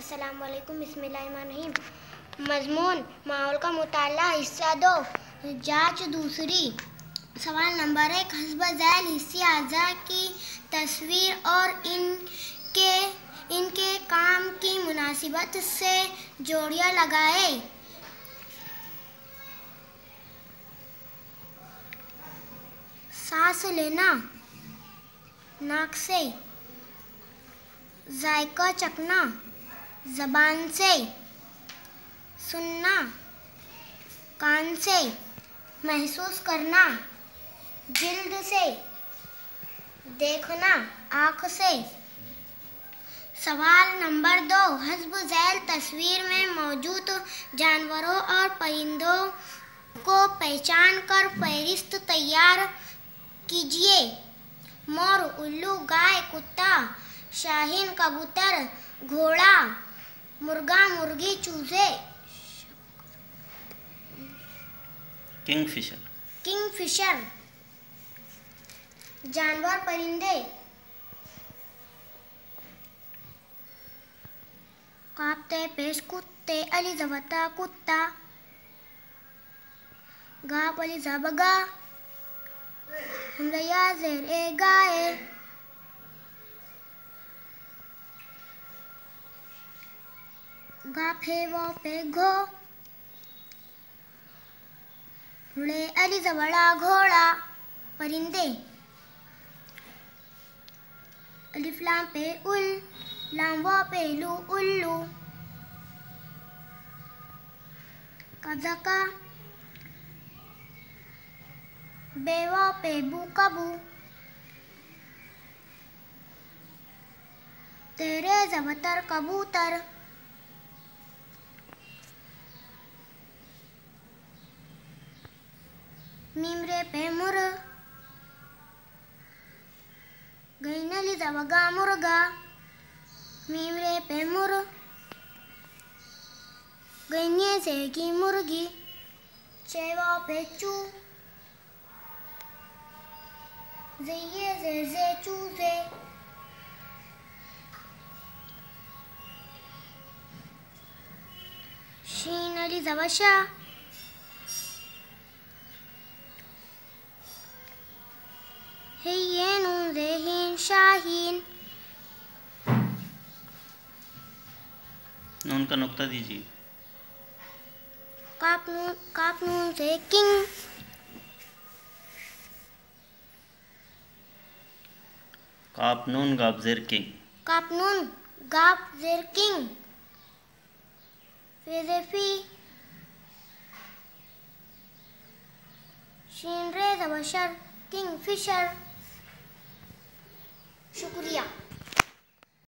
अस्सलामुअलैकुम, बिस्मिल्लाहिर्रहमानिर्रहीम। मज़मून माहौल का मुताला, हिस्सा 2, जांच दूसरी। सवाल नंबर 1, हस्ब ज़ैल हिस्से अज़ा की तस्वीर और इनके काम की मुनासिबत से जोड़ियाँ लगाए। सांस लेना नाक से, जायका चखना ज़बान से, सुनना कान से, महसूस करना जिल्द से, देखना आँख से। सवाल नंबर 2, हस्ब ज़ैल तस्वीर में मौजूद जानवरों और परिंदों को पहचान कर फहरिस्त तैयार कीजिए। मोर, उल्लू, गाय, कुत्ता, शाहीन, कबूतर, घोड़ा, मुर्गा, मुर्गी, चूजे, किंगफिशर। जानवर परिंदे। कापते पेश कुत्ते, अली जबता कुत्ता, गाप अली जबगा, हमजया जेर ए गाय, गाफे वो पे घो, रुड़े अली जबड़ा घोड़ा। परिंदे। अलिफ लाम पे उल, लाम वो पे लू, उल्लू, कज़का, बेवा पे बू, कबू, तेरे जबतर कबूतर, मीमरे पे मुर, गैनली जबगा मुर्गा, मीमरे पे मुर, गैन्ये से की मुर्गी, चेवा पे चू, ज़ेये से चूजे, शीन अली जबशा, हिये नून ज़ेहीन शाहीन। नून का नुक्ता दीजिए। काप नून से किंग, काप नून गाप ज़ेर किंग, काप नून गाप ज़ेर किंग, फेज़ेफी, शीन रे ज़बशर किंगफिशर। शुक्रिया।